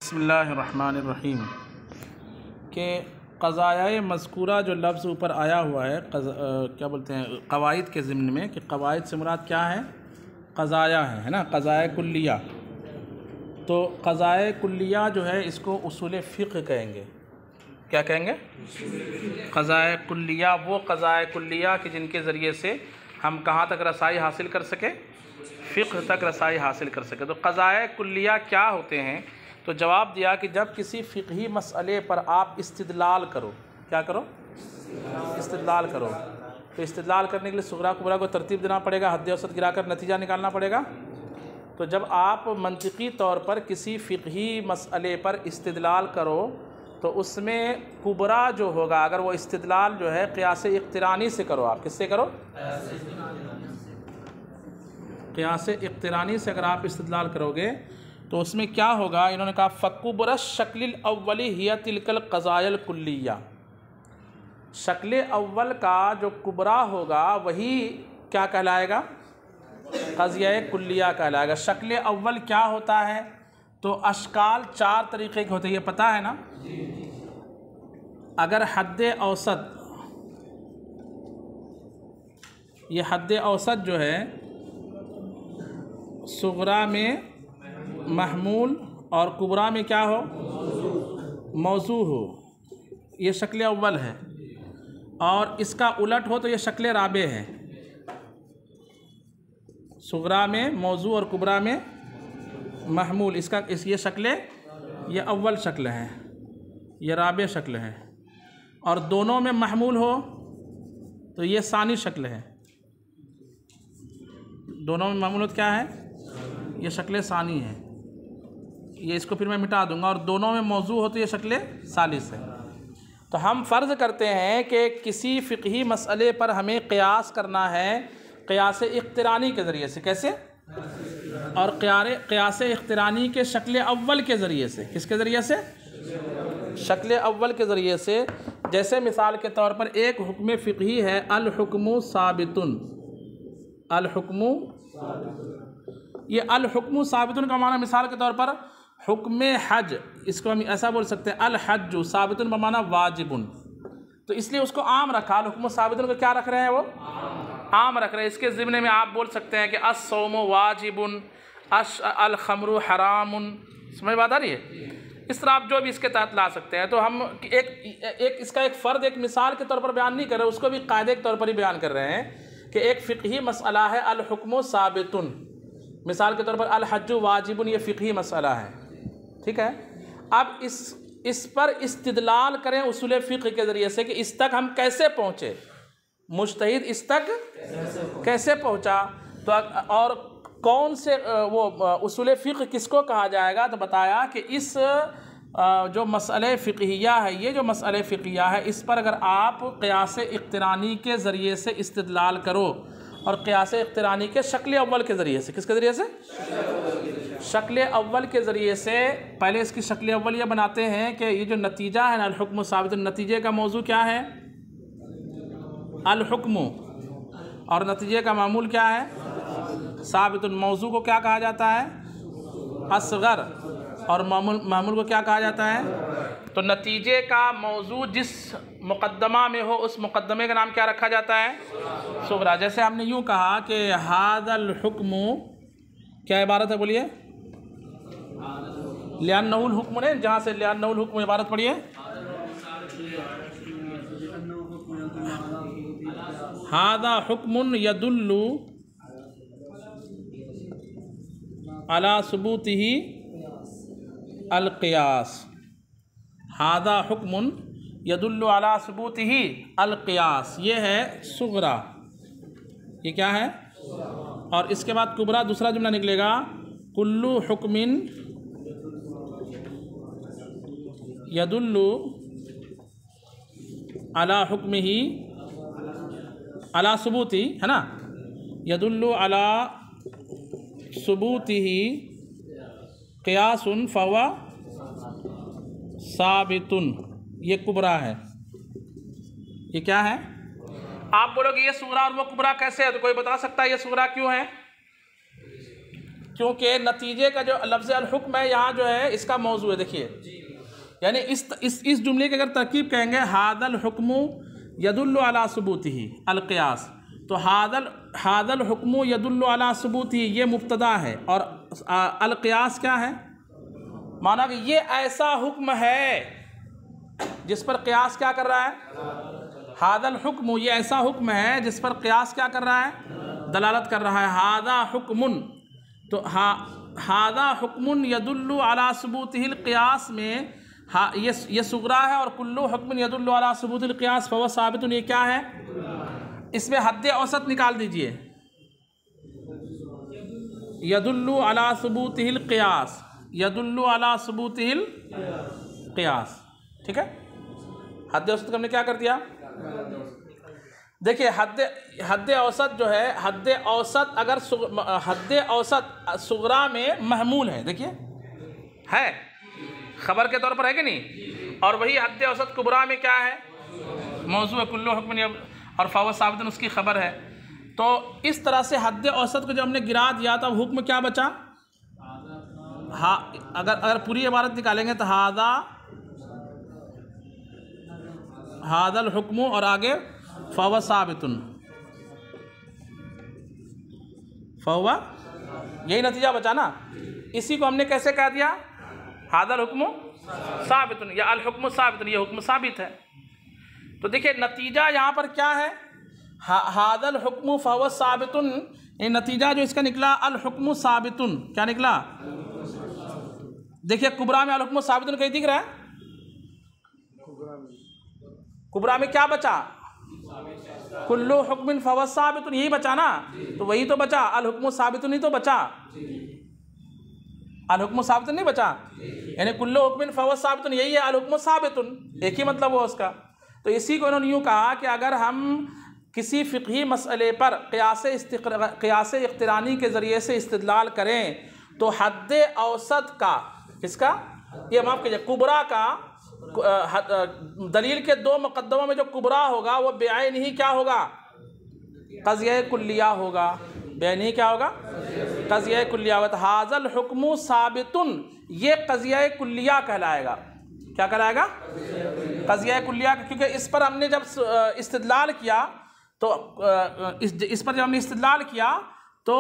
बिस्मिल्लाहिर्रहमानिर्रहीम के क़ज़ाया मज़कूरा जो लफ्ज़ ऊपर आया हुआ है क्या बोलते हैं क़वाइद के ज़िम्न में कि क़वाइद से मुराद क्या है, क़ज़ाया है ना, क़ज़ाया कुल्लिया। तो क़ज़ाया कुल्लिया जो है इसको उसूल फ़िक़्ह कहेंगे। क्या कहेंगे? क़ज़ाया कुल्लिया, वो क़ज़ाया कुल्लिया कि जिनके ज़रिए से हम कहाँ तक रसाई हासिल कर सके, फ़िक़्ह तक रसाई हासिल कर सके। तो क़ज़ाया कुल्लिया क्या होते हैं? तो जवाब दिया कि जब किसी फ़िक़ही मसले पर आप इस्तिदलाल करो, क्या करो? इस्तिदलाल करो। तो इस्तिदलाल करने के लिए सुगरा कुबरा को तरतीब देना पड़ेगा, हद औसत गिराकर नतीजा निकालना पड़ेगा। तो जब आप मंतिकी तौर पर किसी फ़िक़ही मसले पर इस्तिदलाल करो तो उसमें कुबरा जो होगा, अगर वो इस्तिदलाल जो है क़ियास इक़्तिरानी से करो, आप किससे करो? क़ियास इक़्तिरानी से अगर आप इस्तिदलाल करोगे तो उसमें क्या होगा? इन्होंने कहा फ़कुबरश शक्लिल अव्वली हिया तिलकल क़ज़ायल कुल्लिया। शक्ल अव्वल का जो कुबरा होगा वही क्या कहलाएगा? क़ज़ाया कुल्लिया कहलाएगा। शक्ल अव्वल क्या होता है? तो अशकाल चार तरीक़े के होते हैं, ये पता है ना। अगर हद औसत, ये हद औसत जो है सुगरा में महमूल और कुबरा में क्या हो? मौजू हो, ये शक्ल अव्वल है। और इसका उलट हो तो ये शक्ल राबे है। सुगरा में मौजू और कुबरा में महमूल, ये शक्ल, ये अव्वल शक्ल है, ये राबे शक्ल है। और दोनों में महमूल हो तो ये सानी शक्ल है। दोनों में महमूल हो तो क्या है? ये शक्ल सानी है। ये इसको फिर मैं मिटा दूंगा। और दोनों में मौजू हो तो ये शक्ल सालिस है। तो हम फ़र्ज़ करते हैं कि किसी फ़िक़ही मसले पर हमें क़ियास करना है क़ियास इक़्तिरानी के ज़रिए से। कैसे? और क़ियास इक़्तिरानी के शक्ल अव्वल के ज़रिए से। किसके ज़रिए से? शक्ल अव्वल के ज़रिए से। जैसे मिसाल के तौर पर एक हुक्म फ़िक़ही है अल हुक्मु साबितुन। अल हुक्मु, ये अल हुक्मु साबितुन का माना मिसाल के तौर पर हुक्म हज, इसको हम ऐसा बोल सकते हैं अल हज्जु साबितुन बमाना वाजिबुन। तो इसलिए उसको आम रखा। अल हुक्मु साबितुन को क्या रख रहे हैं? वो आम रख रहे हैं। इसके ज़िम्ने में आप बोल सकते हैं कि अस्सौमु वाजिबुन, अल खमरु हरामुन। समझ बात आ रही है? इस तरह आप जो भी इसके तहत ला सकते हैं। तो हम इसका एक फ़र्द एक मिसाल के तौर पर बयान नहीं कर रहे, उसको भी कायदे के तौर पर ही बयान कर रहे हैं कि एक फ़िक़ही मसला है अल हुक्मु साबितुन। मिसाल के तौर पर अल हज्जु वाजिबुन, ये फ़िक़ही मसला है, ठीक है। अब इस पर इस्तिदलाल करें उसूल फ़िक़्ह के ज़रिए से कि इस तक हम कैसे पहुँचे, मुज्तहिद इस तक कैसे पहुँचा। तो और कौन से वो उसूल फ़िक़्ह किसको कहा जाएगा? तो बताया कि इस जो मसले फ़िक़हिया है, ये जो मसले फ़िक़हिया है, इस पर अगर आप क़ियास इक़्तिरानी के ज़रिए से इस्तिदलाल करो और क़ियास इक़्तिरानी के शक्ल अव्वल के ज़रिए से। किसके ज़रिए से? शक्ल अव्वल के ज़रिए से। पहले इसकी शक्ल अव्वल ये बनाते हैं कि ये जो नतीजा है ना अल हुक्मु साबितुन, नतीजे का मौजू क्या है? अल हुक्मु। और नतीजे का मामूल क्या है? साबितुन। मौजू को क्या कहा जाता है? असगर। और मामूल को क्या कहा जाता है? तो नतीजे का मौजू जिस मुक़द्दमा में हो उस मुक़द्दमे का नाम क्या रखा जाता है? सुगरा। जैसे हमने यूँ कहा कि हादल हुक्मु, क्या इबारत है बोलिए? लिअन्नहुल हुक्म ने, जहाँ से लिअन्नहुल हुक्म इबारत पढ़िए। हादा हुक्मुन यदुल्लु अला सुबूतिही अल क़ियास। हादा हुक्मुन यदुल्लु अला सुबूतिही अल क़ियास, ये है सुगरा। ये क्या है? और इसके बाद कुबरा, दूसरा जुमला निकलेगा कुल्लु हुक्मिन यदुल्लु अला हुक्मिही अला सुबूती, है ना, यदुल्लु अला सुबूतिही क़ियासुन फवा साबितुन। ये कुबरा है। ये क्या है? आप बोलोगे ये सुगरा और वो कुबरा कैसे है? तो कोई बता सकता है ये सुगरा क्यों है? क्योंकि नतीजे का जो लफ्ज़ अल हुक्म है यहाँ जो है इसका मौजू है। देखिए, यानी इस जुमले की अगर तरकीब कहेंगे हादल हुक्मु यदुल्लु अला सुबूतिही अल क़ियास, तो हादल हुक्मु यदुल्लु अला सुबूतिही ये मुब्तदा है और अल क़ियास क्या है, माना कि ये ऐसा हुक्म है जिस पर क़ियास क्या कर रहा है, हादल हुक्मु ये ऐसा हुक्म है जिस पर क़ियास क्या कर रहा है, दलालत कर रहा है। हादा हुक्मुन, तो हादा हुक्मुन यदुल्लु अला सुबूतिहिल क़ियास में ये सुगरा है और कुल्लु हुक्मुन यदुल्लु अला सुबूतिल क़ियास फहुव साबितुन ये क्या है, इसमें हद्द औसत निकाल दीजिए। यदुल्लु अला सुबूतिहिल क़ियास, यदुल्लु अला सुबूतिहिल क़ियास, ठीक है। हद्द औसत हमने क्या कर दिया, देखिए हद्द औसत जो है, हद्द औसत अगर हद्द औसत सुगरा में महमूल है, देखिए है खबर के तौर पर है कि नहीं, और वही हद्द औसत कुबरा में क्या है, मौजू है कुल्लु हुक्म और फहुव साबितुन उसकी खबर है। तो इस तरह से हद्द औसत को जब हमने गिरा दिया तब हुक्म क्या बचा, हाँ अगर पूरी इबारत निकालेंगे तो हादल हुक्मु और आगे फहुव साबितुन, फहुव, यही नतीजा बचा ना। इसी को हमने कैसे कह दिया, हादल हुक्मु साबितुन या अल हुक्मु साबितुन, ये हुक्म साबित है। तो देखिए नतीजा यहाँ पर क्या है, हादल हुक्मु फहुव साबितुन, ये नतीजा जो इसका निकला अल हुक्मु साबितुन, क्या निकला, देखिए कुबरा में अल हुक्मु साबितुन कहीं दिख रहा है, कुबरा में क्या बचा, कुल्लु हुक्मिन फहुव साबितुन, यही बचा ना, तो वही तो बचा, अल हुक्मु साबितुन ही तो बचा, अल हुक्मु साबितुन नहीं बचा, यानी कुल्लु हुक्मिन फहुव साबितुन यही है, अल हुक्मु साबितुन एक ही मतलब हुआ उसका। तो इसी को इन्होंने यूँ कहा कि अगर हम किसी फ़िक़ही मसले पर क़ियास इक़्तिरानी के ज़रिए से इस्तिदलाल करें तो हद्द औसत का, इसका ये माफ़ कीजिए कुबरा का, दलील के दो मुक़द्दमों में जो कुबरा होगा वो बेआइन ही क्या होगा, क़ज़िया कुल्लिया होगा, बेआइन ही क्या होगा, क़ज़िया कुल्लिया होगा। हाज़ल हुक्मु साबितुन ये क़ज़िया कुल्लिया कहलाएगा, क्या कहलाएगा, क़ज़िया कुल्लिया, क्योंकि इस पर हमने जब इस्तिदलाल किया तो इस पर जब हमने इस्तिदलाल किया तो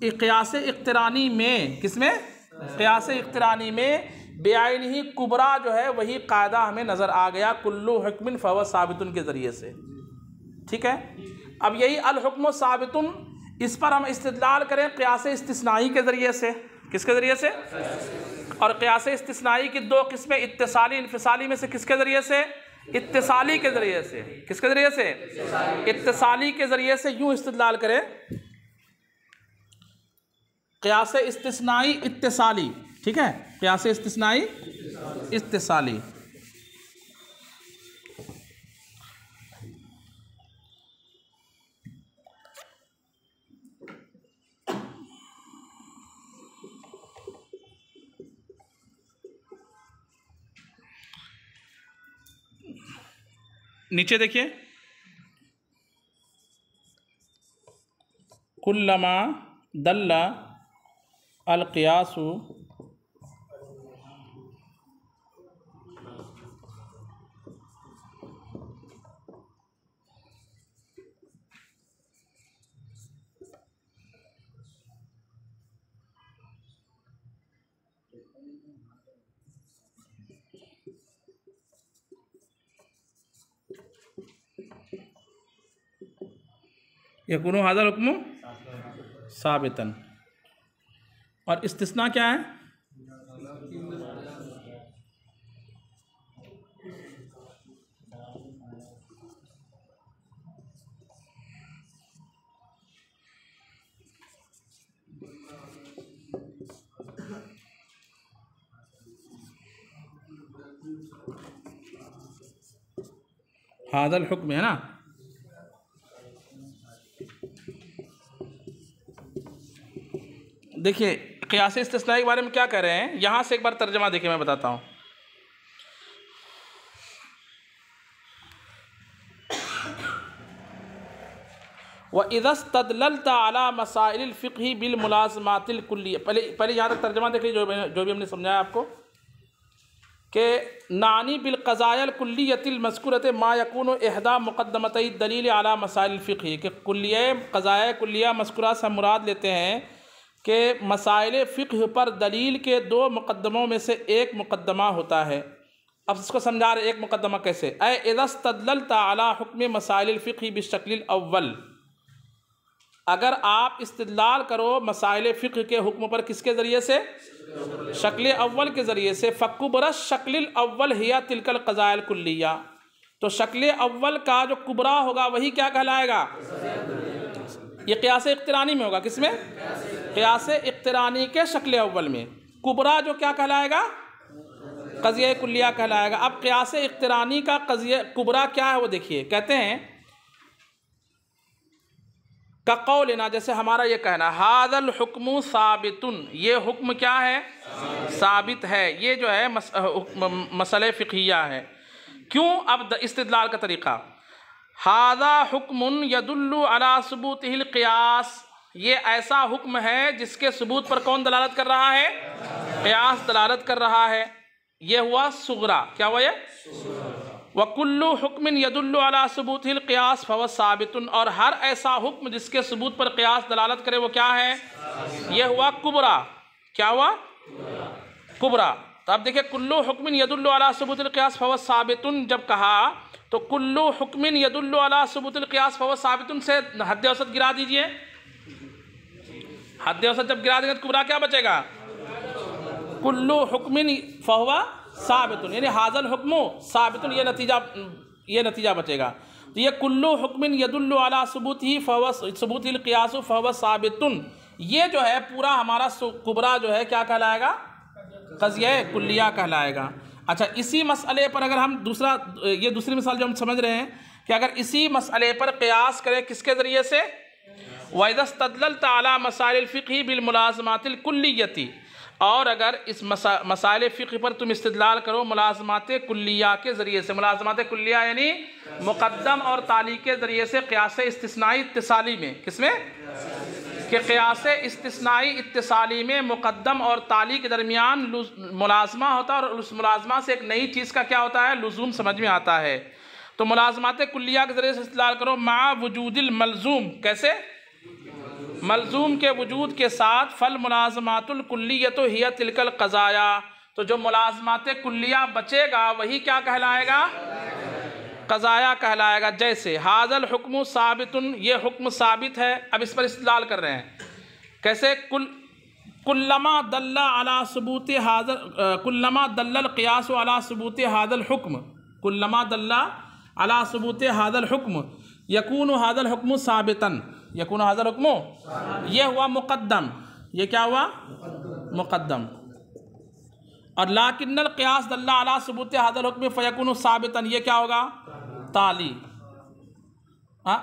क़ियास इक़्तिरानी में, किसमें, क़ियास इक़्तिरानी में बेआइन ही कुबरा जो है वही कायदा हमें नज़र आ गया कुल्लु हुक्मिन फहुव साबितुन के ज़रिए से, ठीक है। अब यही अल हुक्मु साबितुन, इस पर हम इस्तिदलाल करें क़ियास इस्तिस्नाई के ज़रिए से, किसके ज़रिए से, और क़ियास इस्तिस्नाई की दो किस्में इत्तिसाली इन्फिसाली में से किसके ज़रिए से, इत्तिसाली के ज़रिए से, किसके ज़रिए से, इत्तिसाली के ज़रिए से यूँ इस्तिदलाल करें क़ियास इस्तिस्नाई इत्तिसाली, ठीक है, क़ियास इस्तिस्नाई इत्तिसाली। नीचे देखिए, कुल्लमा दल्ला अल क़ियासु यकुनु हाज़ल हुक्मु साबितन, और इस्तिस्ना क्या है, हाज़ल हुक्म है ना। देखिए क़ियास इस्तिस्ना के बारे में क्या कह रहे हैं, यहाँ से एक बार तर्जमा देखिए, मैं बताता हूँ। व इज़स्तदललता अला मसाइलिल फ़िक़्ही बिल मुलाज़मातिल कुल्लिया। पहले यहाँ तक तर्जुमा देख लीजिए जो भी हमने समझाया आपको कि नानी बिल क़ज़ायल कुल्लियतिल मज़कूरत मा यकूनु इहदा मुक़द्दमतै दलील अला मसाइलिल फ़िक़्ही कि कुल्लिया क़ज़ाया कुल्लिया मज़कूरा से मुराद लेते हैं कि मसाइल फ़िक़्ह पर दलील के दो मुक़द्दमों में से एक मुक़द्दमा होता है। अब इसको समझा रहे एक मुक़द्दमा कैसे, ऐ इज़स्तदललता अला हुक्म मसाइलिल फ़िक़्ही बिशक्लिल अव्वल, अगर आप इस्तिदलाल करो मसाइल फ़िक़्ह के हुक्म पर किसके ज़रिए से, शक्ल अव्वल के ज़रिए से, फ़कुबरा शक्लिल अव्वल हिया तिलकल क़ज़ायल कुल्लिया, तो शक्ल अव्वल का जो कुबरा होगा वही क्या कहलाएगा, ये क़ियास इक़्तिरानी में होगा। किसमें, क़ियास इक़्तिरानी के शक्ल अव्वल में कुबरा जो क्या कहलाएगा, क़ज़िया कुल्लिया कहलाएगा। अब क़ियास इक़्तिरानी का क़ज़िया कुबरा क्या है वो देखिए, कहते हैं का क़ौलिना, जैसे हमारा ये कहना हाज़ल हुक्मु साबितुन, ये हुक्म क्या है, साबित है, ये जो है मसले फ़िक़हिया है। क्यों, अब इस्तिदलाल का तरीक़ा, हाज़ा हुक्मुन यदुल्लु अला सुबूतिहिल क़ियास, ये ऐसा हुक्म है जिसके सबूत पर कौन दलालत कर रहा है, क़ियास दलालत कर रहा है। ये हुआ सुगरा, क्या हुआ ये, वकुल्लु हुक्मिन यदुल्लु अला सुबूतिल क़ियास फहुव साबितुन, और हर ऐसा हुक्म जिसके सबूत पर क़ियास दलालत करे वो क्या है, ये हुआ कुबरा। क्या हुआ, कुबरा। तो अब देखिए कुल्लु हुक्मिन यदुल्लु अला सुबूतिल क़ियास फहुव साबितुन जब कहा तो कुल्लु हुक्मिन यदुल्लु अला सुबूतिल क़ियास फहुव साबितुन से हद औसत गिरा दीजिए, हद औसत जब गिरा देंगे तो कुबरा क्या बचेगा, कुल्लु हुक्मिन फहुव साबितुन, यानी हाज़ल हुक्मु साबितुन, ये नतीजा बचेगा। तो ये कुल्लु हुक्मिन यदुल्लु अला सुबूतिही फहुव सुबूतिल क़ियासु फहुव साबितुन, ये जो है पूरा हमारा कुबरा जो है क्या कहलाएगा, क़ज़िया कुल्लिया कहलाएगा। अच्छा, इसी मसले पर अगर हम दूसरी मिसाल जो हम समझ रहे हैं कि अगर इसी मसले पर क़ियास करें किसके ज़रिए से, वइज़स्तदललता अला मसाइलिल फ़िक़्ही बिल मुलाज़मातिल कुल्लियती, और अगर इस मसाइल फ़िक़्ह पर तुम इस्तिदलाल करो मुलाज़मात कुल्लिया के ज़रिए से, मुलाज़मात कुल्लिया यानी मुक़द्दम और ताली के ज़रिए से, क़ियास इस्तिस्नाई इत्तिसाली में, किसमें, कि क़ियास इस्तिस्नाई इत्तिसाली में मुक़द्दम और ताली के दरमियान मुलाज़मा होता है, और उस मुलाज़मा से एक नई चीज़ का क्या होता है, लुज़ूम समझ में आता है। तो मुलाज़मात कुल्लिया के ज़रिए से इस्तिदलाल करो मा वजूदिल मलज़ूम, कैसे, मलज़ूम के वजूद के साथ, फल मुलाज़मातुल कुल्लियतु हिया तिलकल क़ज़ाया, तो जो मुलाज़मात कुल्लिया बचेगा वही क्या कहलाएगा, क़ज़ाया कहलाएगा। जैसे हाज़ल हुक्मु साबितुन, ये हुक्म साबित है। अब इस पर इस्तिदलाल कर रहे हैं कैसे, कुल्लमा दल्ला अला सुबूति हाज़ल, कुल्लमा दल्लल क़ियासु अला सुबूति हाज़ल हुक्म, कुल्लमा दल्ला अला सुबूति हाज़ल हुक्म यकूनु हाज़ल हुक्मु साबितन, यकूनु हाज़ल हुक्मु, ये हुआ मुक़द्दम, ये क्या हुआ, मुक़द्दम। और लाकिन्नल क़ियास दल्ला अला सुबूति हाज़ल हुक्म फ़यकुनु साबितन, ये क्या होगा, ताली। हाँ,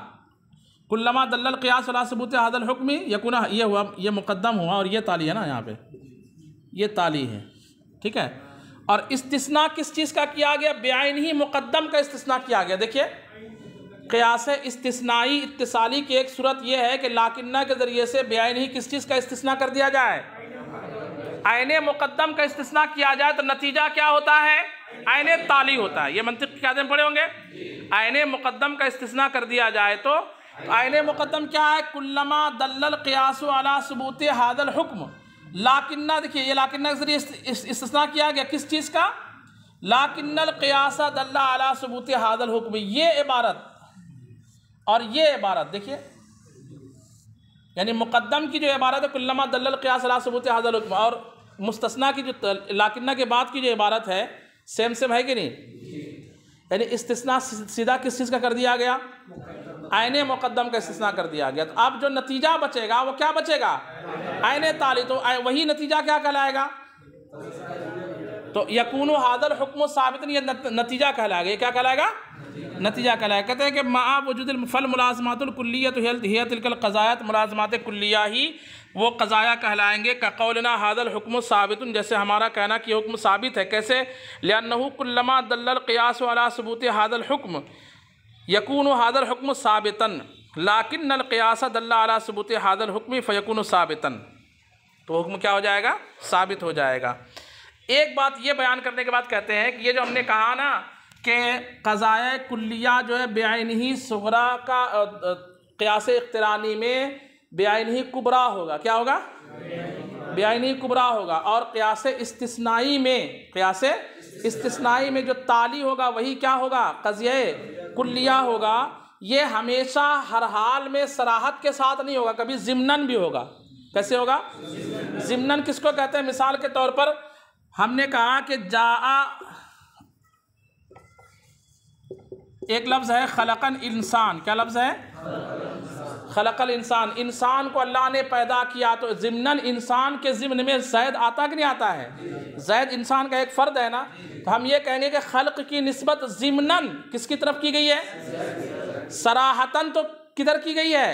कुल्लमा दल्लल क़ियास अला सुबूति हाज़ल हुक्म यकून, ये हुआ, ये मुक़द्दम हुआ, और ये ताली है ना, यहाँ पे ये ताली है, ठीक है। और इस्तिस्ना किस चीज़ का किया गया, बेआइनिही मुक़द्दम का इस्तिस्ना किया गया। देखिए क़ियास इस्तिस्नाई इत्तिसाली की एक सूरत यह है कि लाकिन्ना के ज़रिए से बेआइनिही किस चीज़ का इस्तिस्ना कर दिया जाए, आइने मुक़द्दम का इस्तिस्ना किया जाए, तो नतीजा क्या होता है, आइने ताली होता है। ये मंतिक़ की किताबें पढ़े होंगे, आइने मुक़द्दम का इस्तिस्ना कर दिया जाए तो आइने मुक़द्दम क्या है, कुल्लमा दल्लल क़ियासु अला सुबूति हाज़ल हुक्म, लाकिन्ना, देखिए ये लाकिन्ना के ज़रिए इस्तिस्ना किया गया किस चीज़ का, लाकिन्नल क़ियास दल्ला अला सुबूति हाज़ल हुक्म, ये इबारत और ये इबारत देखिए, यानी मुक़द्दम की जो इबारत है कुल्लमा दल्लल क़ियास अला सुबूति हाज़ल हुक्म, और मुस्तस्ना की जो लाकिन्ना के बाद की जो इबारत है सेम है कि नहीं, यानी इस्तिस्ना सीधा किस चीज़ का कर दिया गया, आइने मुक़द्दम का इस्तिस्ना कर दिया गया। तो अब जो नतीजा बचेगा वो क्या बचेगा, आइने ताली, तो वही नतीजा क्या कहलाएगा, तो यकूनु हाज़ल हुक्मु साबितन, ये नतीजा कहलाएगा, ये क्या कहलाएगा, नतीजा कहलाएगा। कहते हैं कि मा वजूदिल फल मुलाज़मातुल कुल्लियतु हिया तिलकल क़ज़ायात, मुलाज़मात कुल्लिया ही वो क़ज़ाया कहलाएंगे। का क़ौलिना हाज़ल हुक्मु साबितुन, जैसे हमारा कहना कि हुक्म साबित है, कैसे, लिअन्नहु कुल्लमा दल्लल क़ियासु अला सुबूति हाज़ल हुक्म यकूनु हाज़ल हुक्मु साबितन, लाकिन नल क़ियास दल्ला अला सुबूत हादल हुक्म फ़यकुन साबितन, तो हुक्म क्या हो जाएगा? साबित हो जाएगा। एक बात ये बयान करने के बाद कहते हैं कि ये जो हमने कहा ना कि क़ज़ाए कुल्लिया जो है बेआइनिही सुग़रा का क़ियास इक़्तिरानी में बेआइनिही कुबरा होगा। क्या होगा? बेआइनिही कुबरा होगा। और क़ियास इस्तिस्नाई में जो ताली होगा वही क्या होगा? क़ज़िए कुल्लिया होगा। ये हमेशा हर हाल में सराहत के साथ नहीं होगा, कभी ज़िम्नन भी होगा। कैसे होगा? ज़िम्नन किसको कहते हैं? मिसाल के तौर पर हमने कहा कि जाआ एक लफ्ज़ है खलक़न इंसान। क्या लफ्ज़ है? खलक़ल इंसान। इंसान को अल्लाह ने पैदा किया, तो ज़िम्नन इंसान के ज़िम्न में ज़ैद आता कि नहीं आता है? ज़ैद इंसान का एक फ़र्द है ना। तो हम ये कहेंगे कि खल्क़ की निस्बत ज़िम्नन किसकी तरफ की गई है? सराहतन तो किधर की गई है?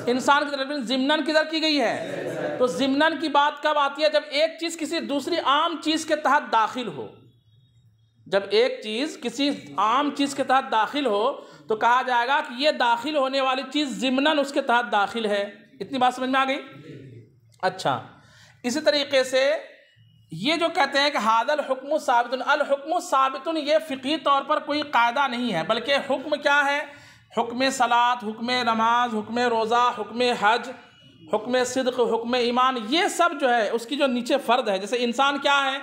इंसान की तरफ। ज़िम्नन किधर की गई है? तो ज़िम्नन की बात कब आती है? जब एक चीज़ किसी दूसरी आम चीज़ के तहत दाखिल हो। जब एक चीज़ किसी आम चीज़ के तहत दाखिल हो तो कहा जाएगा कि ये दाखिल होने वाली चीज़ ज़िम्नन उसके तहत दाखिल है। इतनी बात समझ में आ गई? अच्छा, इसी तरीके से ये जो कहते हैं कि हादल हुक्म साबितुन, अल हुक्म साबितुन, ये फ़िक़ही तौर पर कोई कायदा नहीं है, बल्कि हुक्म क्या है? हुक्म सलात, हुक्म नमाज, हुक्म रोज़ा, हुक्म हज, हुक्म सिद्क़, हुक्म ईमान, ये सब जो है उसकी जो नीचे फ़र्द है। जैसे इंसान क्या है?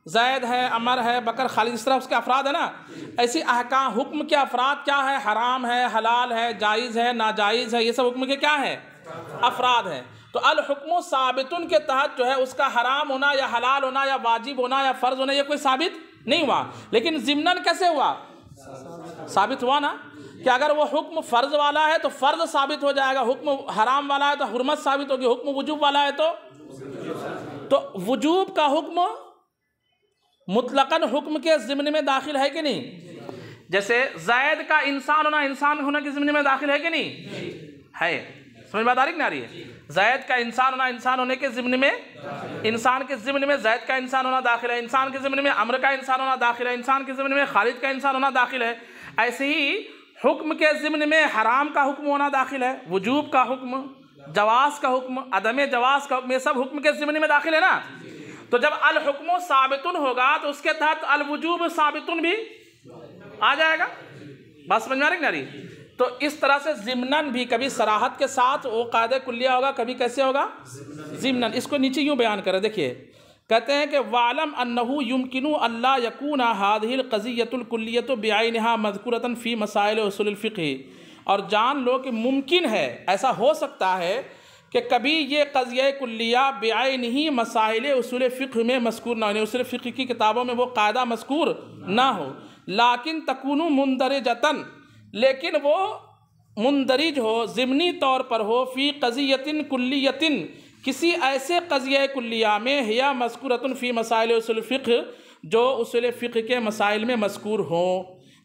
ज़ैद है, अमर है, बकर, खालिद, इस तरह उसके अफराद है ना। ऐसी अहकाम हुक्म के अफराद क्या है? हराम है, हलाल है, जायज़ है, नाजायज़ है, ये सब हुक्म के क्या है? अफराद है। तो अल हुक्म साबितुन के तहत जो है उसका हराम होना या हलाल होना या वाजिब होना या फ़र्ज़ होना ये कोई साबित नहीं हुआ। लेकिन ज़िम्नन कैसे हुआ? साबित हुआ ना कि अगर वो हुक्म फ़र्ज़ वाला है तो फ़र्ज़ साबित हो जाएगा, हुक्म हराम वाला है तो हुर्मत साबित होगी, हुक्म वजूब वाला है तो वजूब का हुक्म मुतलकन हुक्म के ज़िम्न में दाखिल है कि नहीं? जैसे ज़ैद का इंसान होना के ज़िम्न में दाखिल है कि नहीं? है। समझ बात आ रही कि नहीं आ रही है? ज़ैद का इंसान होने के ज़िम्न में, इंसान के ज़िम्न में ज़ैद का इंसान होना दाखिल है, इंसान के ज़िम्न में अम्र का इंसान होना दाखिल है, इंसान के ज़िम्न में खालिद का इंसान होना दाखिल है। ऐसे ही हुक्म के ज़िम्न में हराम का हुक्म होना दाखिल है, वजूब का हुक्म, जवाज़ का हुक्म, अदम जवाज़ का हुक्म, ये सब हुक्म के ज़िम्न में दाखिल है ना। तो जब अल हुक्म साबितुन होगा तो उसके तहत अल वजूब साबितुन भी आ जाएगा। बात समझ में आ रही ना रही? तो इस तरह से ज़िम्नन भी कभी सराहत के साथ वो कायदे कुल्लिया होगा, कभी कैसे होगा? ज़िम्नन। इसको नीचे यूँ बयान करें, देखिए कहते हैं कि वालम अन्नहु युमकिनु अल्ला यकूना हादिहिल क़ज़िय्यतुल कुल्लियतु बिअैनिहा मज़कूरतन फ़ी मसाइल उसूल फ़िक़्ह, और जान लो कि मुमकिन है, ऐसा हो सकता है कि कभी ये क़ज़िया कुल्लिया बेआइनिही मसाइल उसूल फ़िक़्ह में मज़कूर ना हो, उसूल फ़िक़्ह की किताबों में वो कायदा मज़कूर ना हो, लाकिन तकूनु मुंदरिजतन, लेकिन वो मुंदरिज हो, ज़िमनी तौर पर हो, फ़ी क़ज़ियतिन कुल्लियतिन, किसी ऐसे क़ज़िया कुल्लिया में, हिया मज़कूरतुन फ़ी मसाइल उसूल फ़िक़्ह, जो उसूल फ़िक़्ह के मसाइल में मज़कूर हों।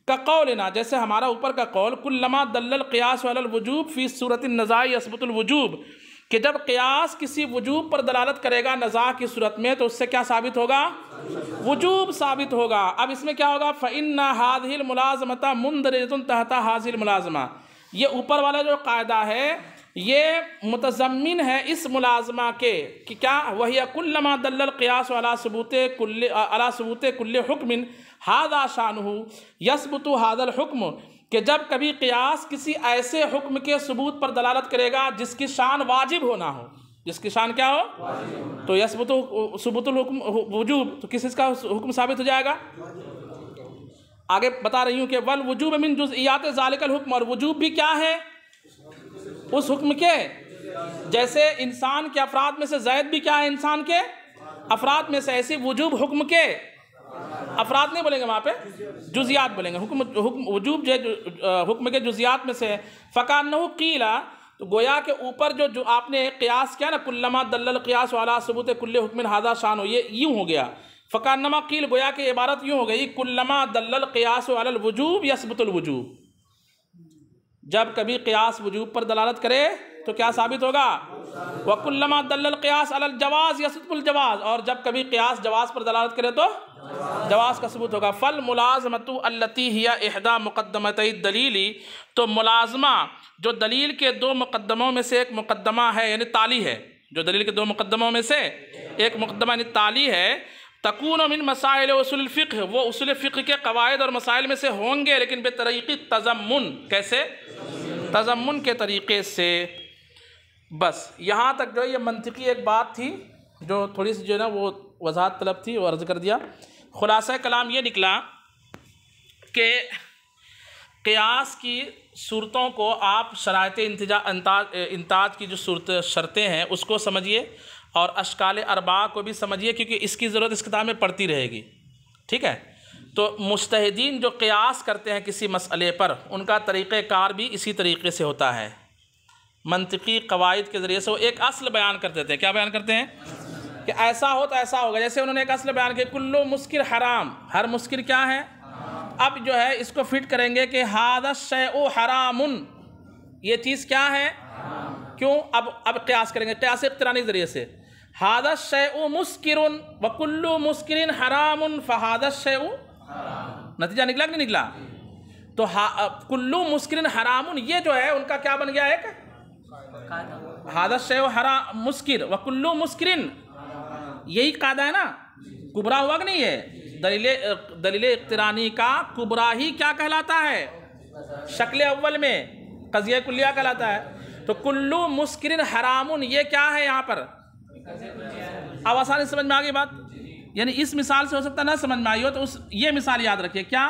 का कौलना, जैसे हमारा ऊपर का कौल, कुल्लमा दल्लल क़ियास अलल वजूब फ़ी सूरतिन नज़ाइ यसबुतुल वजूब, कि जब क़ियास किसी वजूब पर दलालत करेगा नज़ा की सूरत में तो उससे क्या साबित होगा? वजूब साबित होगा। अब इसमें क्या होगा? फ़इन्ना हाज़िहिल मुलाज़मता मुंदरिजतुन तहता हाज़िहिल मुलाज़मा, ये ऊपर वाला जो कायदा है ये मुतज़म्मिन है इस मुलाज़मा के कि क्या? वही कुल्लमा दल्लल क़ियास अला सबूते कुल्ले हुक्मिन हादा शानुहु यसबुतु हादल हुक्म, कि जब कभी क़ियास किसी ऐसे हुक्म के सबूत पर दलालत करेगा जिसकी शान वाजिब होना हो, जिसकी शान क्या हो? तो यसबुतु सबूतुल हुक्म वजूब, तो किस इसका हुक्म साबित हो जाएगा? आगे बता रही हूँ कि वल वजूब मिन जुज़इयात ज़ालिकल हुक्म, और वजूब भी क्या है? उस हुक्म के, जैसे इंसान के अफराद में से ज़ैद भी क्या है? इंसान के अफराद में से, ऐसी वजूब हुक्म के अफराद नहीं बोलेंगे, वहाँ पे जुज़ियात बोलेंगे। हुक्म वजूब जो हुक्म के जुज़ियात में से, फ़कान्नहु क़ीला, तो गोया के ऊपर जो आपने क़ियास किया ना, कुल्लमा दल्लल क़ियास अला सबूत कुल्ले हुक्मिन हादा शान हो, ये यूँ हो गया। फ़कान्नमा क़ील, गोया के इबारत यूँ हो गई, कुल्लमा दल्लल क़ियास अलल वजूब यसबुतुल वजूब, जब कभी क़ियास वजूब पर दलालत करे तो क्या साबित होगा? वकुल्लमा दल्लल क़ियास अलल जवाज़ यसबुल जवाज़, और जब कभी क़ियास जवाज़ पर दलालत करे तो जवाज़ का सबूत होगा। फल मुलाज़मतु अल्लती हिया इहदा मुक़द्दमतै दलीली, तो मुलाज़मा जो दलील के दो मुक़द्दमों में से एक मुक़द्दमा है यानी ताली है, जो दलील के दो मुक़द्दमों में से एक मुक़द्दमा यानी ताली है, तकून मिन मसाइल उसूल फ़िक़्ह, वो उसूल फ़िक़्ह के क़वाइद और मसाइल में से होंगे, लेकिन बेतरीक़ी तज़म्मुन, कैसे? तज़म्मुन के तरीक़े से। बस यहाँ तक जो ये मंतिकी एक बात थी जो थोड़ी सी जो है ना वो वज़ाहत तलब थी, वो अर्ज़ कर दिया। ख़ुलासा कलाम ये निकला कि क़ियास की सूरतों को आप शराइत इंताज की जो सूरत शर्तें हैं उसको समझिए, और अशकाल अरबा को भी समझिए, क्योंकि इसकी ज़रूरत इस किताब में पड़ती रहेगी। ठीक है, तो मुज्तहिदीन जो क़ियास करते हैं किसी मसले पर, उनका तरीक़ेकार भी इसी तरीक़े से होता है। मंतिकी क़वाइद के ज़रिए से वो एक असल बयान कर देते हैं। क्या बयान करते हैं? कि ऐसा हो तो ऐसा होगा। जैसे उन्होंने एक असल बयान किया, कुल्लु मुस्किर हराम, हर मुस्किर क्या है? अब जो है इसको फिट करेंगे कि हादा शैउ हरामुन, ये चीज़ क्या है? क्यों? अब क़ियास करेंगे क़ियास इक़्तिरानी के ज़रिए से। हादा शैउ मुस्किरुन व कुल्लु मुस्किरिन हरामुन फ़हादा शैउ, नतीजा निकला कि नहीं निकला? तो कुल्लु मुस्किरिन हरामुन, ये जो है उनका क्या बन गया? एक हादा शैउ हराम मुस्किर व कुल्लु मुस्किरिन, यही कायदा है ना? कुबरा हुआ कि नहीं? है दलील इक़्तिरानी का कुबरा ही क्या कहलाता है? शक्ल अव्वल में क़ज़िया कुल्लिया कहलाता है। तो कुल्लु मुस्किरिन हरामुन, ये क्या है यहाँ पर? अब आसानी समझ में आ गई बात। यानी इस मिसाल से हो सकता ना समझ में आई हो, तो ये मिसाल याद रखिए। क्या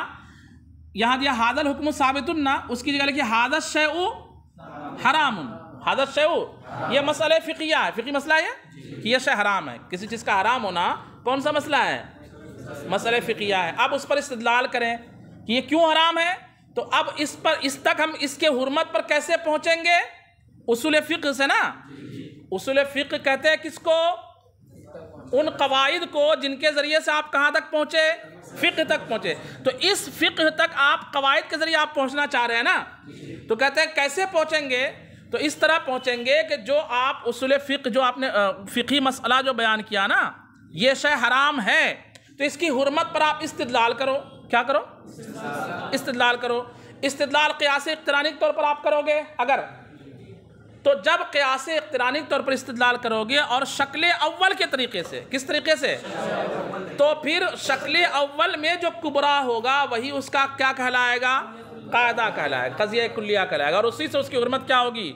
यहाँ दिया? हादल हुक्म साबितुन ना, उसकी जगह लिखिए हादा शैउ हरामुन। हादा शैउ ये मसला फ़िक़िया है, फ़िक़ी मसला है कि यह शै हराम है। किसी चीज़ का हराम होना कौन सा मसला है? मसला फ़िक़िया है। अब उस पर इस्तिदलाल करें कि ये क्यों हराम है, तो अब इस तक हम इसके हुर्मत पर कैसे पहुँचेंगे? उसूल फ़िक़्ह से ना। उसूल फ़िक़्ह कहते हैं किसको? उन क़वाइद को जिनके ज़रिए से आप कहाँ तक पहुँचे? फ़िक़्ह तक पहुँचे। तो इस फ़िक़्ह तक आप क़वाइद के ज़रिए आप पहुँचना चाह रहे हैं ना, तो कहते हैं कैसे पहुँचेंगे? तो इस तरह पहुँचेंगे कि जो आप उसूल फ़िक़्ह, जो आपने फ़िक़ही मसला जो बयान किया ना, ये शै हराम है, तो इसकी हुर्मत पर आप इस्तिदलाल करो। क्या करो? इस्तिदलाल करो। इस्तिदलाल क़ियास इक़्तिरानी के तौर पर आप करोगे अगर, तो जब क़ियास इक़्तिरानी के तौर पर इस्तिदलाल करोगे और शक्ल अव्वल के तरीक़े से, किस तरीक़े से? तो फिर शक्ल अव्वल में जो कुबरा होगा वही उसका क्या कहलाएगा? कायदा कहलाएगा, क़ज़िया कुल्लिया कहलाएगा, और उसी से उसकी हुर्मत क्या होगी?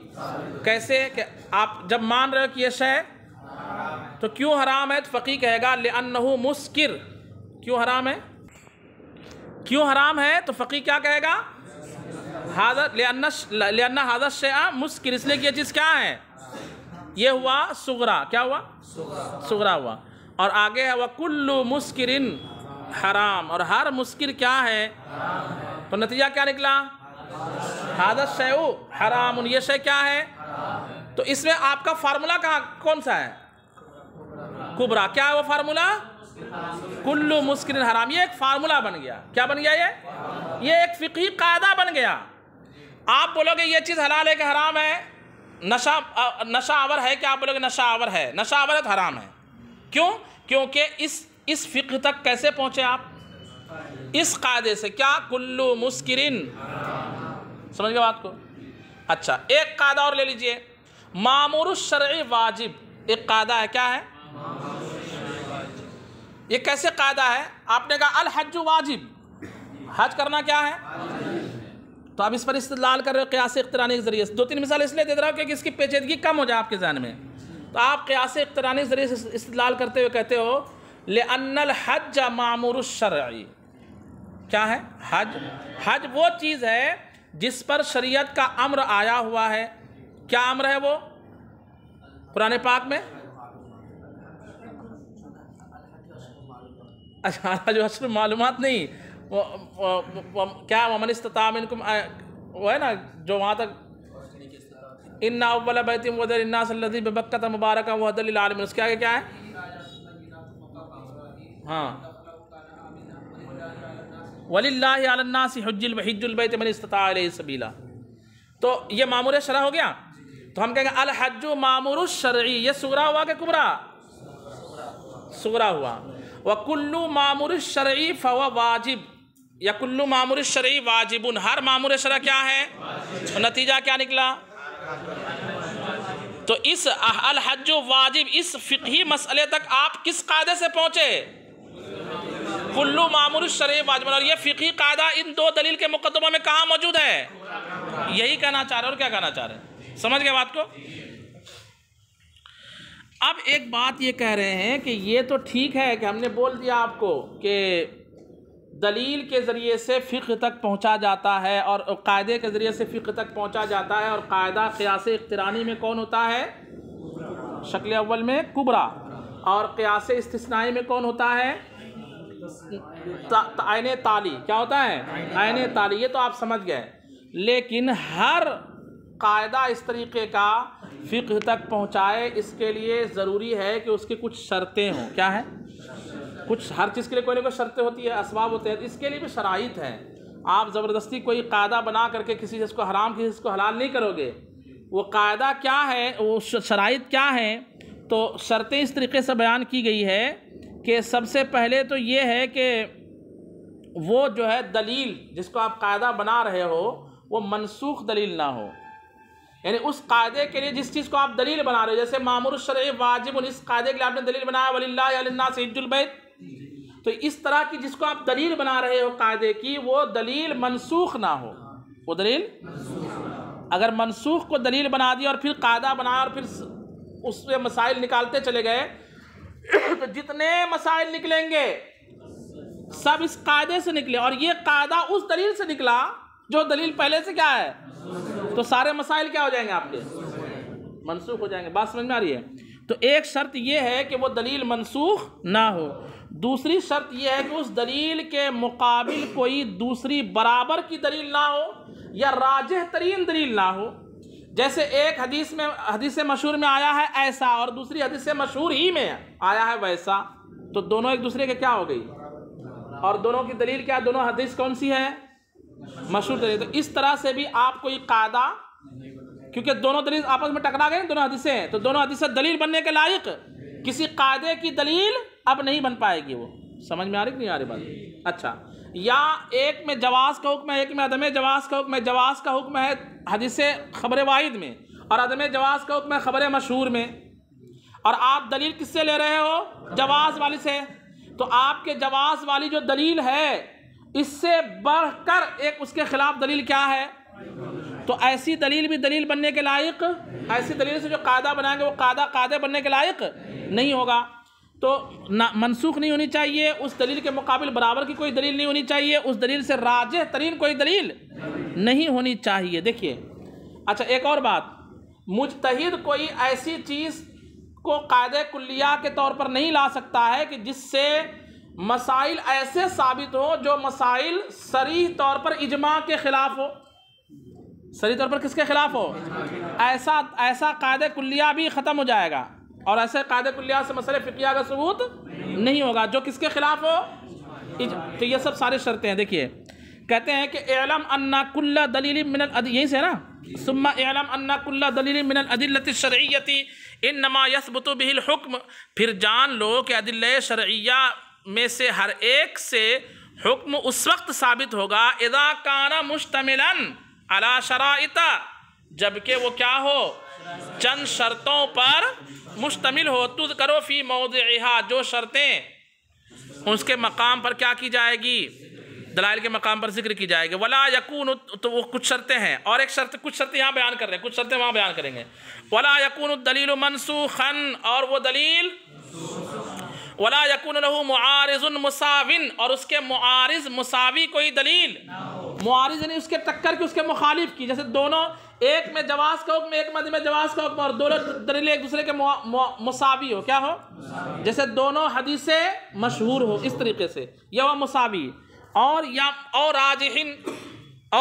कैसे? कि आप जब मान रहे हो कि ये शै तो क्यों हराम है, तो फ़क़ी कहेगा लिअन्नहु मुस्किर। क्यों हराम है? क्यों हराम है? तो फ़क़ी क्या कहेगा? हादा लिअन्ना हादा शैअ मुस्किर, इसलिए कि ये चीज़ क्या है? ये हुआ सुगरा। क्या हुआ? सुगरा हुआ। और आगे है व कुल्लु मुस्किरिन हराम, और हर मुस्किर क्या है? तो नतीजा क्या निकला? हादा शैउ हरामुन, ये शै क्या है? तो इसमें आपका फार्मूला कौन सा है? कुबरा। क्या है वो फार्मूला? कुल्लु मुस्किरिन हराम। ये एक फार्मूला बन गया। क्या बन गया? ये एक फ़िक़ही कायदा बन गया। आप बोलोगे ये चीज़ हलाल है कि हराम है? नशा आवर है क्या? आप बोलोगे नशा आवर है। नशा आवर है तो हराम है। क्यों? क्योंकि इस फ़िक़्ह तक कैसे पहुँचे आप? इस कायदे से। क्या? कुल्लु मुस्किरिन। समझ गए बात को? अच्छा, एक कायदा और ले लीजिए, मामूरुश शरई वाजिब। एक कायदा है, क्या है? ये कैसे कायदा है? आपने कहा अल हज्जु वाजिब, हज करना क्या है? तो आप इस पर इस्तिदलाल कर रहे हो क़ियास इक़्तिरानी के ज़रिए से। दो तीन मिसाल इसलिए दे रहा हूँ क्योंकि इसकी पेचीदगी कम हो जाए आपके ज़हन में। तो आप क़ियास इक़्तिरानी के ज़रिए से इस्तिदलाल करते हुए कहते हो लिअन्नल हज्ज मामूरुश शरई। क्या है? हज वो चीज़ है जिस पर शरीयत का अम्र आया हुआ है। क्या अम्र है वो? कुरान पाक में अच्छा जो अशर मालूमात नहीं, वो क्या वमन इस्तता मिनकुम, वो है ना जो वहाँ तक इन्ना अव्वल बैतिम वदल इन्नास लज़ी बिबक्कत मुबारका व हुदल लिल आलमीन, उसके आगे क्या है? हाँ, वलिल्लाहि अलन्नासि हुज्जुल बैति मन इस्तता इलैहि सबीला। तो ये मामूर शरअ हो गया। तो हम कहेंगे अल हज्जु मामुरुश शरई, ये सुगरा हुआ कि कुबरा? सुगरा हुआ। व कुल्लु मामुरुश शरई फवा वाजिब, या कुल्लु मामुरुश शरई वाजिबुन, हर मामुर शरअ क्या है? तो नतीजा क्या निकला? तो इस अल हज्जु वाजिब, इस फिक़ही मसले तक आप किस कायदे से पहुंचे? कुल्लु मामुरुश शरई वाजिबुन। और ये फिक़ही कायदा इन दो दलील के मुकद्दमों में कहाँ मौजूद है? यही कहना चाह रहे हैं। और क्या कहना चाह रहे हैं? समझ गए बात को? अब एक बात ये कह रहे हैं कि ये तो ठीक है कि हमने बोल दिया आपको कि दलील के ज़रिए से फ़िक़्ह तक पहुंचा जाता है और कायदे के ज़रिए से फ़िक़्ह तक पहुंचा जाता है, और कायदा क़ियास इक़्तिरानी में कौन होता है? शक्ल अव्वल में कुबरा, और क़ियास इस्तिस्नाई में कौन होता है? आइने ताली। क्या होता है? आइने ताली। ये तो आप समझ गए। लेकिन हर कायदा इस तरीके का फ़िक़्ह तक पहुँचाए, इसके लिए ज़रूरी है कि उसकी कुछ शर्तें हों। क्या है? कुछ, हर चीज़ के लिए कोई ना कोई शर्तें होती है, असबाब होते हैं। इसके लिए भी शराइत हैं। आप ज़बरदस्ती कोई कायदा बना करके किसी चीज़ को हराम, किसी चीज़ को हलाल नहीं करोगे। वो कायदा क्या है, वो शराइत क्या है? तो शर्तें इस तरीके से बयान की गई है कि सबसे पहले तो ये है कि वो जो है दलील जिसको आप कायदा बना रहे हो वो मनसूख दलील ना हो। यानी उस कायदे के लिए जिस चीज़ को आप दलील बना रहे हो, जैसे मामुरुश शरई वाजिब, इस कायदे के लिए आपने दलील बनाया वलिल्लाहि अलिन्नासि हिज्जुल बैत, तो इस तरह की जिसको आप दलील बना रहे हो कायदे की, वो दलील मनसूख ना हो। वो दलील, अगर मनसूख को दलील बना दिया और फिर कायदा बनाया और फिर उससे मसाइल निकालते चले गए तो जितने मसाइल निकलेंगे सब इस कायदे से निकले, और ये कायदा उस दलील से निकला जो दलील पहले से क्या है, तो सारे मसाइल क्या हो जाएंगे आपके? मनसूख हो जाएंगे। बात समझ में आ रही है? तो एक शर्त ये है कि वो दलील मनसूख ना हो। दूसरी शर्त ये है कि उस दलील के मुकाबिल कोई दूसरी बराबर की दलील ना हो या राजिह तरीन दलील ना हो। जैसे एक हदीस मशहूर में आया है ऐसा, और दूसरी हदीस मशहूर ही में आया है वैसा, तो दोनों एक दूसरे के क्या हो गई? और दोनों की दलील क्या? दोनों हदीस कौन सी है? मशहूर दलील। तो इस तरह से भी आप कोई कायदा, क्योंकि दोनों दलील आपस में टकरा गए, दोनों हदीसें हैं, तो दोनों हदीसें दलील बनने के लायक किसी कायदे की दलील अब नहीं बन पाएगी। वो समझ में आ रही कि नहीं आ रही बात? अच्छा, या एक में जवाज का हुक्म है, एक में अदम जवाज का हुक्म है। जवाज का हुक्म है हदीस खबर वाहिद में, और अदम जवाज का हुक्म है खबर मशहूर में, और आप दलील किससे ले रहे हो? जवाज वाली से। तो आपके जवाज वाली जो दलील है इससे बढ़कर एक उसके खिलाफ दलील क्या है? तो ऐसी दलील भी दलील बनने के लायक, ऐसी दलील से जो कायदा बनाएंगे वो कायदे बनने के लायक नहीं होगा। तो ना मनसूख नहीं होनी चाहिए, उस दलील के मुकाबिल बराबर की कोई दलील नहीं होनी चाहिए, उस दलील से राजिह तरीन कोई दलील नहीं होनी चाहिए। देखिए, अच्छा एक और बात, मुज्तहिद कोई ऐसी चीज़ को कायदे कुल्लिया के तौर पर नहीं ला सकता है कि जिससे मसाइल ऐसे साबित हो जो मसाइल सरीह तौर पर इजमा के खिलाफ हो। सरीह तौर पर किसके खिलाफ हो? ऐसा कायदे कुल्लिया भी ख़त्म हो जाएगा, और ऐसे कायदे कुल्लिया से मसले फ़िक़हिया का सबूत नहीं होगा जो किसके खिलाफ हो। तो ये सब सारे शर्तें हैं। देखिए, कहते हैं कि इअलम अन्ना कुल्ला दलील मिनल अदिल, यही से ना, सुम्मा इअलम अन्ना कुल्ला दलील मिनल अदिल्लति शरइय्यति इन्नमा यसबुतु बिहिल हुक्म, फिर जान लो कि अदिल्ले शरइया में से हर एक से हुक्म उस वक्त साबित होगा इदा काना मुश्तमिलन अला शराइता, जबकि वो क्या हो? चंद शर्तों पर मुश्तमिल हो। तुद करो फी मौदिहा, जो शर्तें उसके मकाम पर क्या की जाएगी? दलाइल के मकाम पर जिक्र की जाएगी। वला यकून, तो वो कुछ शर्तें हैं, और एक शर्त, कुछ शर्तें यहाँ बयान कर रहे हैं, कुछ शर्तें वहाँ बयान करेंगे। वला यकून दलील मनसूखन, और वो दलील वला यकून लहू मुआरिजुन मुसाविन, और उसके मुआरिज मुसावी कोई दलील, मुआरिज यानी उसके टक्कर की, उसके मुखालिफ की। जैसे दोनों, एक में जवाज का हुक्म, एक में जवाज का हुक्म, और दोनों दलीलें एक दूसरे के मुसावी हो। क्या हो? जैसे दोनों हदीसें मशहूर हो, इस तरीके से, या वह मुसावी, और या और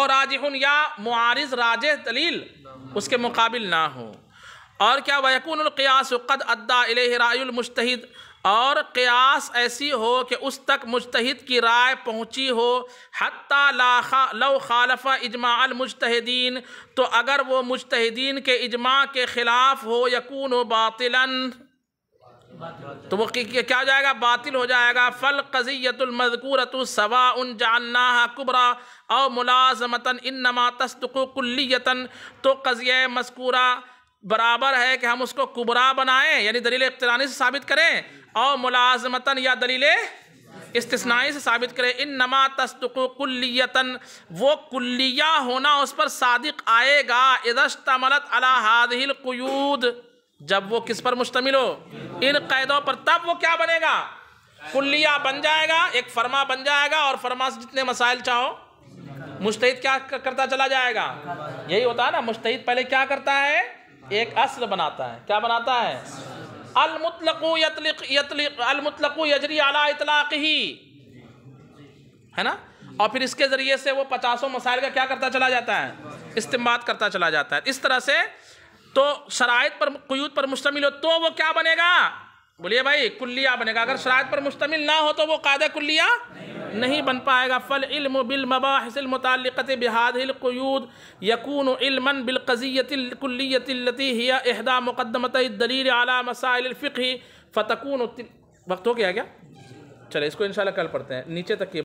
राजिहुन या मुआरिज राजिह दलील उसके मुकाबिल ना हो। और क्या? वयकूनुल क़ियास क़द अद्दा इलैहि रायुल मुज्तहिद, और क़ियास ऐसी हो कि उस तक मुज्तहिद की राय पहुँची हो, हत्ता लौ खालफा इजमा अल मुज्तहिदीन, तो अगर वो मुज्तहिदीन के इजमा के ख़िलाफ़ हो, यकून बातिलन, तो वो क्या हो जाएगा, बातिल हो जाएगा। फल क़ज़िय्यतुल मज़कूरतु सवाउन जअलनाहा कुबरा औ मुलाज़मतन इन्नमा तस्दुक़ु कुल्लियतन, तो क़ज़िया मज़कूरा बराबर है कि हम उसको कुबरा बनाएं यानी दलील इक़्तिरानी से साबित करें, और मुलाज़मतन या दलील इस्तिस्नाई से साबित करें। इन्नमा तस्दुक़ु कुल्लियतन, वो कुल्लिया होना उस पर सादिक़ आएगा। इज़श्तमलत अला हाज़िहिल क़ुयूद, जब वो किस पर मुश्तमिल हो, इन क़ैदों पर, तब वो क्या बनेगा, कुल्लिया बन जाएगा, एक फरमा बन जाएगा, और फरमा से जितने मसाइल चाहो मुज्तहिद क्या करता चला जाएगा। यही होता है ना, मुज्तहिद पहले क्या करता है, एक अस्ल बनाता है। क्या बनाता है, अल मुतलक़ु यजरी अला इतलाक़िही, है ना, और फिर इसके ज़रिए से वो 50 मसाइल का क्या करता चला जाता है, इस्तिंबात करता चला जाता है। इस तरह से तो शराइत पर, क़ुयूद पर मुश्तमिल हो तो वो क्या बनेगा, बोलिए भाई, कुल्लिया बनेगा। अगर शराइत पर मुश्तमिल ना हो तो वो कायदा कुल्लिया नहीं बन पाएगा। फल इल्मु बिल मबाहिसिल मुताल्लिक़ति बिहादिहिल क़ुयूद यकूनु इल्मन बिल क़ज़िय्यतिल कुल्लिय्यतिल लती हिया इहदा मुक़द्दमतै दलील अला मसाइलिल फ़िक़्ह फ़तकूनु। वक्त हो गया क्या, चले इसको इंशाल्लाह कल पढ़ते हैं, नीचे तक की